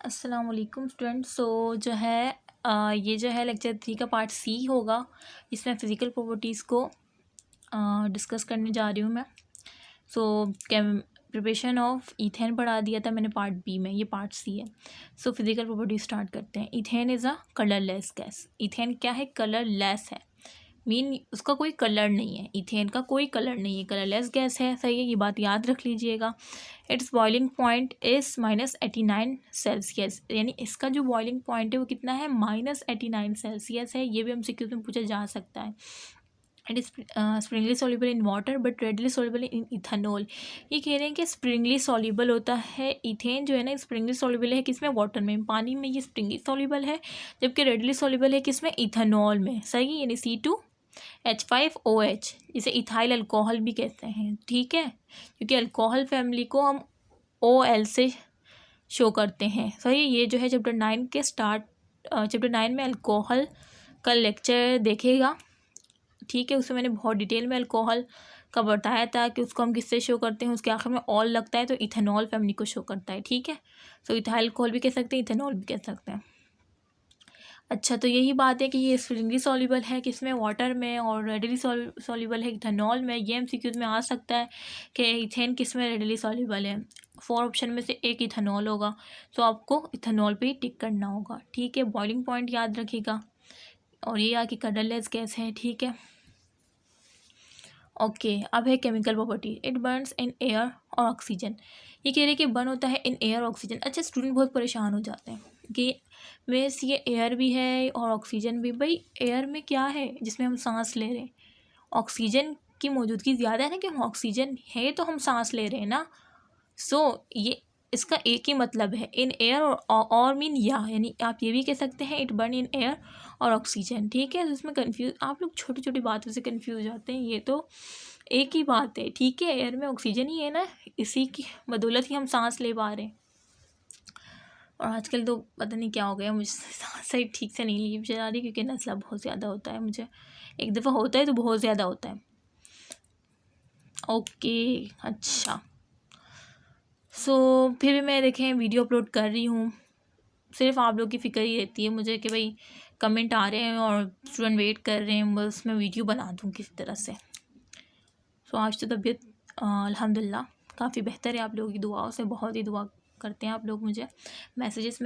अस्सलाम वालेकुम स्टूडेंट। जो है ये जो है लेक्चर 3 का पार्ट सी होगा। इसमें फ़िज़िकल प्रॉपर्टीज़ को डिस्कस करने जा रही हूँ मैं। सो प्रिपरेशन ऑफ ईथेन पढ़ा दिया था मैंने पार्ट बी में, ये पार्ट सी है। फ़िज़िकल प्रॉपर्टीज स्टार्ट करते हैं। Ethane is a colourless gas. Ethane क्या है? कलरलेस है। मीन उसका कोई कलर नहीं है, इथेन का कोई कलर नहीं है, कलरलेस गैस है। सही है, ये बात याद रख लीजिएगा। It's boiling point is -89 Celsius, यानी इसका जो बॉइलिंग पॉइंट है वो कितना है? -89 सेल्सियस है। ये भी हमसे क्यों में पूछा जा सकता है। It is sparingly soluble in water but readily soluble in ethanol. ये कह रहे हैं कि स्प्रिंगली सॉल्युबल होता है इथेन जो है ना, स्प्रिंगली सॉल्युबल है किसमें? वाटर में, पानी में ये स्प्रिंगली सॉल्युबल है, जबकि रेडली सॉल्युबल है किसमें? इथेनॉल में। सही है, यानी C2H5OH, इसे इथाइल अल्कोहल भी कहते हैं। ठीक है, क्योंकि अल्कोहल फैमिली को हम OL से शो करते हैं। सही है, ये जो है चैप्टर 9 में अल्कोहल का लेक्चर देखेगा। ठीक है, उसमें मैंने बहुत डिटेल में अल्कोहल का बताया था कि उसको हम किससे शो करते हैं। उसके आखिर में ऑल लगता है तो इथेनॉल फैमिली को शो करता है। ठीक है, इथाइल अल्कोहल भी कह सकते हैं, इथेनॉल भी कह सकते हैं। अच्छा, तो यही बात है कि ये स्प्रिंगली सॉल्युबल है किसमें? वाटर में, और रेडली सॉल्युबल है इथेनॉल में। ये एमसीक्यूज में आ सकता है कि इथेन किसमें रेडली सॉल्युबल है। 4 ऑप्शन में से एक इथेनॉल होगा, तो आपको इथेनॉल पे ही टिक करना होगा। ठीक है, बॉइलिंग पॉइंट याद रखिएगा। और ये आके कलरलेस गैस है। ठीक है, ओके। अब है chemical property. It Burns in air और ऑक्सीजन। ये कह रहे हैं कि बर्न होता है इन एयर ऑक्सीजन। अच्छा, स्टूडेंट बहुत परेशान हो जाते हैं कि मीन्स ये एयर भी है और ऑक्सीजन भी। भाई एयर में क्या है जिसमें हम सांस ले रहे हैं? ऑक्सीजन की मौजूदगी ज़्यादा है ना, कि हम ऑक्सीजन है तो हम सांस ले रहे हैं ना। ये इसका एक ही मतलब है, इन एयर और मीन यानी आप ये भी कह सकते हैं इट बर्न इन एयर और ऑक्सीजन। ठीक है, तो इसमें कंफ्यूज आप लोग छोटी छोटी बातों से कंफ्यूज हो जाते हैं। ये तो एक ही बात है। ठीक है, एयर में ऑक्सीजन ही है ना, इसी की बदौलत ही हम सांस ले पा रहे हैं। और आजकल तो पता नहीं क्या हो गया, मुझे सांस सही ठीक से नहीं ली जा रही, क्योंकि नज़ला बहुत ज़्यादा होता है मुझे। एक दफ़ा होता है तो बहुत ज़्यादा होता है। ओके, अच्छा। फिर भी मैं देखें वीडियो अपलोड कर रही हूँ। सिर्फ आप लोग की फ़िक्र ही रहती है मुझे कि भाई कमेंट आ रहे हैं और स्टूडेंट वेट कर रहे हैं, बस मैं वीडियो बना दूँ किसी तरह से। आज तो तबीयत अल्हम्दुलिल्लाह काफ़ी बेहतर है, आप लोगों की दुआओं से। बहुत ही दुआ करते हैं आप लोग मुझे। मैसेजेस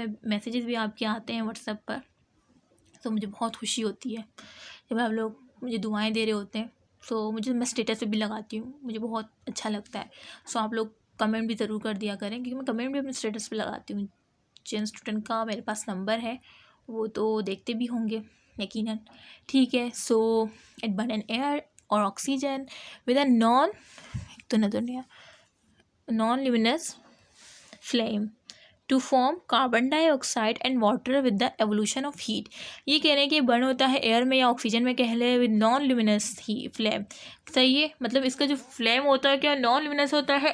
भी आपके आते हैं व्हाट्सएप पर, तो मुझे बहुत खुशी होती है जब आप लोग मुझे दुआएं दे रहे होते हैं। मैं स्टेटस पे भी लगाती हूँ, मुझे बहुत अच्छा लगता है। आप लोग कमेंट भी ज़रूर कर दिया करें, क्योंकि मैं कमेंट भी अपने स्टेटस पे लगाती हूँ। जिन स्टूडेंट का मेरे पास नंबर है वो तो देखते भी होंगे यकीनन। ठीक है, इट बर्न एन एयर और oxygen with a non luminous flame to form carbon dioxide and water with the evolution of heat. ये कह रहे हैं कि बर्न होता है एयर में या ऑक्सीजन में, कह ले with non luminous he flame. सही है, मतलब इसका जो फ्लेम होता है क्या नॉन ल्यूमिनस होता है।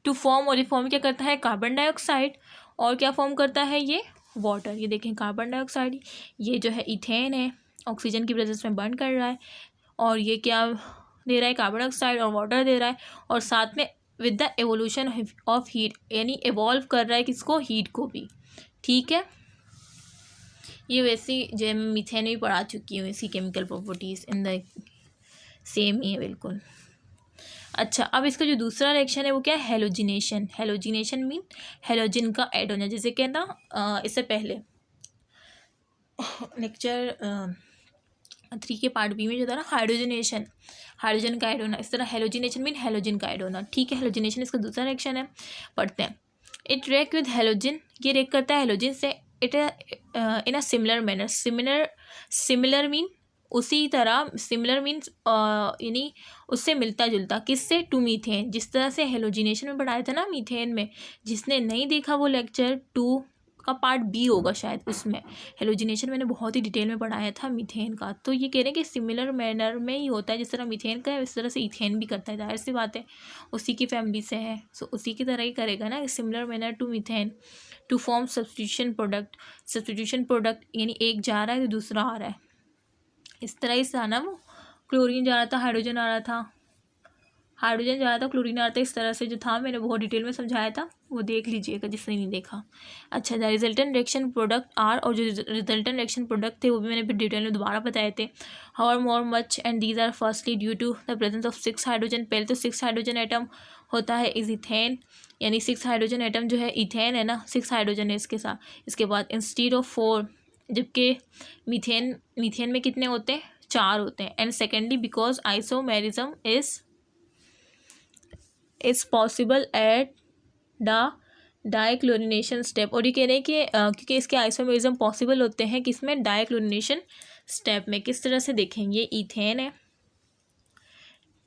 टू फॉर्म, और ये फॉर्म क्या करता है? कार्बन डाइऑक्साइड, और क्या फॉर्म करता है? ये वाटर। ये देखें, कार्बन डाइऑक्साइड, ये जो है इथेन है, ऑक्सीजन की प्रेजेंस में बर्न कर रहा है, और ये क्या दे रहा है? कार्बन डाइऑक्साइड और वाटर दे रहा है, और साथ में with the evolution of heat, यानी एवॉल्व कर रहा है किसको? हीट को भी। ठीक है, ये वैसे जो मीथेन भी पढ़ा चुकी हूँ, इसी chemical properties in the same ही है बिल्कुल। अच्छा, अब इसका जो दूसरा रिएक्शन है वो क्या है? हेलोजिनेशन। हेलोजिनेशन मीन हेलोजन का ऐड होना। जैसे कि ना इससे पहले लेक्चर 3 के पार्ट बी में जो था ना, हाइड्रोजनेशन, हाइड्रोजन का ऐड होना। इस तरह हेलोजिनेशन मीन हेलोजन का ऐड होना। ठीक है, हेलोजिनेशन इसका दूसरा रिएक्शन है, पढ़ते हैं। इट रिएक्ट विद हेलोजन, ये रिएक्ट करता है हेलोजन से। It in a similar manner. Similar mean उसी तरह, सिमिलर मीन्स यानी उससे मिलता जुलता। किससे? To methane. जिस तरह से हेलोजिनेशन में पढ़ाया था ना मीथेन में, जिसने नहीं देखा वो लेक्चर 2 का पार्ट बी होगा शायद, उसमें हेलोजिनेशन मैंने बहुत ही डिटेल में पढ़ाया था मीथेन का। तो ये कह रहे हैं कि सिमिलर मैनर में ही होता है, जिस तरह मीथेन का है उस तरह से इथेन भी करता है। जाहिर सी बात है, उसी की फैमिली से है, उसी की तरह ही करेगा ना। Similar manner to methane to form substitution product. Substitution product यानी एक जा रहा है तो दूसरा आ रहा है। इस तरह ही था ना, वो क्लोरीन जा रहा था, हाइड्रोजन आ रहा था, हाइड्रोजन जाता है, क्लोरीन आता है, इस तरह से जो था मैंने बहुत डिटेल में समझाया था, वो देख लीजिएगा जिसने नहीं देखा। अच्छा, the resultant reaction product are, और जो रिजल्टेंट रिएक्शन प्रोडक्ट थे वो भी मैंने फिर डिटेल में दोबारा बताए थे। How more much, and these are firstly due to the presence of 6 hydrogen. पहले तो 6 हाइड्रोजन एटम होता है इज इथेन, यानी 6 हाइड्रोजन एटम जो है इथेन है ना, 6 हाइड्रोजन है इसके साथ। इसके बाद इंस्टीड ऑफ 4, जबकि मीथेन में कितने होते हैं, 4 होते हैं। And secondly because isomerism is possible at the dichlorination step. और ये कह रहे हैं कि क्योंकि इसके आइसोमेरिज्म पॉसिबल होते हैं किसमें, डाइक्लोरिनेशन स्टेप में। किस तरह से देखेंगे, इथेन है,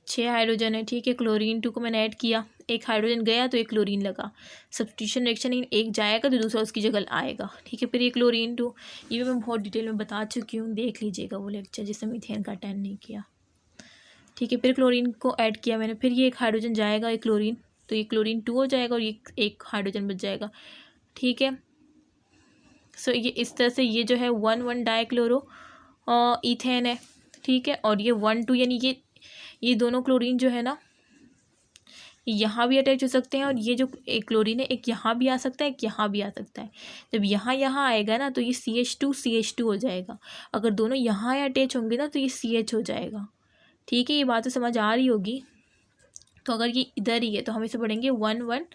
6 हाइड्रोजन है, ठीक है, क्लोरीन 2 को मैंने ऐड किया, एक हाइड्रोजन गया तो एक क्लोरीन लगा, सब्स्टिट्यूशन रिएक्शन, एक जाएगा तो दूसरा उसकी जगह आएगा, ठीक है। फिर ये क्लोरीन 2, ये भी मैं बहुत डिटेल में बता चुकी हूँ, देख लीजिएगा वो लेक्चर जिससे मीथेन का अटेंड नहीं किया, ठीक है। फिर क्लोरीन को ऐड किया मैंने, फिर ये एक हाइड्रोजन जाएगा, एक क्लोरीन, तो ये क्लोरीन 2 हो जाएगा और ये एक हाइड्रोजन बच जाएगा, ठीक है। सो ये इस तरह से ये जो है 1,1 डाइक्लोरो इथेन है, ठीक है। और ये 1,2 यानी ये दोनों क्लोरीन जो है ना यहाँ भी अटैच हो सकते हैं, और ये जो एक क्लोरीन है एक यहाँ भी आ सकता है, एक यहाँ भी आ सकता है। जब यहाँ आएगा ना तो ये CH2 हो जाएगा। अगर दोनों यहाँ अटैच होंगे ना तो ये CH हो जाएगा, ठीक है। ये बात तो समझ आ रही होगी। तो अगर ये इधर ही है तो हम इसे पढ़ेंगे 1,1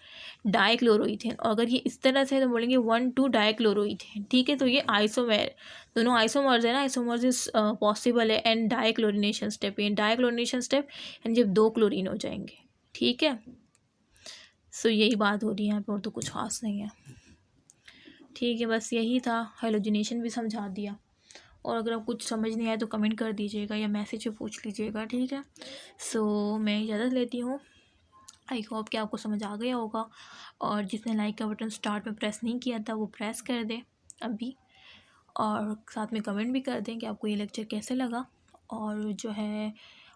डाइक्लोरोइथेन, और अगर ये इस तरह से है तो बोलेंगे 1,2 डाइक्लोरोइथेन, ठीक है। तो ये आइसोमेर, दोनों आइसोमर्स है ना, आइसोमर्स इज पॉसिबल है एंड डाइक्लोरिनेशन स्टेप, ये डाइक्लोरिनेशन स्टेप एंड जब 2 क्लोरीन हो जाएंगे, ठीक है। सो यही बात हो रही है यहाँ पर, और तो कुछ खास नहीं है, ठीक है। बस यही था, हेलोजिनेशन भी समझा दिया, और अगर आप कुछ समझ नहीं आए तो कमेंट कर दीजिएगा या मैसेज में पूछ लीजिएगा, ठीक है। सो मैं इजाज़त लेती हूँ, आई होप कि आपको समझ आ गया होगा, और जिसने लाइक का बटन स्टार्ट में प्रेस नहीं किया था वो प्रेस कर दे अभी, और साथ में कमेंट भी कर दें कि आपको ये लेक्चर कैसे लगा, और जो है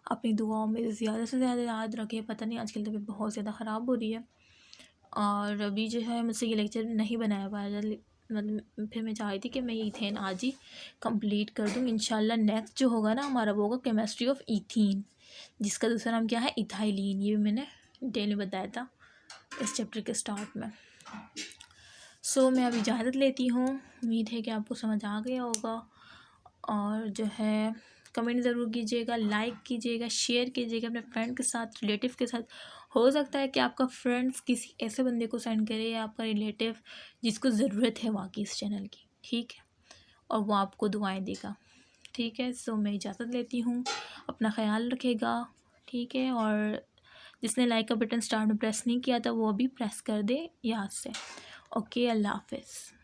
अपनी दुआओं में ज़्यादा से ज़्यादा याद रखें। पता नहीं आजकल तबीयत बहुत ज़्यादा ख़राब हो रही है, और अभी जो है मुझसे ये लेक्चर नहीं बनाया पाया, मतलब फिर मैं चाह रही थी कि मैं इथेन आज ही कंप्लीट कर दूँ इंशाल्लाह। नेक्स्ट जो होगा ना हमारा वो होगा केमिस्ट्री ऑफ ईथीन, जिसका दूसरा नाम क्या है, इथाइलिन। ये भी मैंने डिटेल में बताया था इस चैप्टर के स्टार्ट में। सो मैं अभी इजाज़त लेती हूँ, उम्मीद है कि आपको समझ आ गया होगा, और जो है कमेंट ज़रूर कीजिएगा, लाइक कीजिएगा, शेयर कीजिएगा अपने फ्रेंड के साथ, रिलेटिव के साथ। हो सकता है कि आपका फ्रेंड्स किसी ऐसे बंदे को सेंड करे, या आपका रिलेटिव जिसको ज़रूरत है वाकई इस चैनल की, ठीक है, और वो आपको दुआएं देगा, ठीक है। सो मैं इजाज़त लेती हूँ, अपना ख्याल रखेगा, ठीक है। और जिसने लाइक का बटन स्टार्ट में प्रेस नहीं किया था वो अभी प्रेस कर दे याद से। ओके, अल्लाह हाफिज़।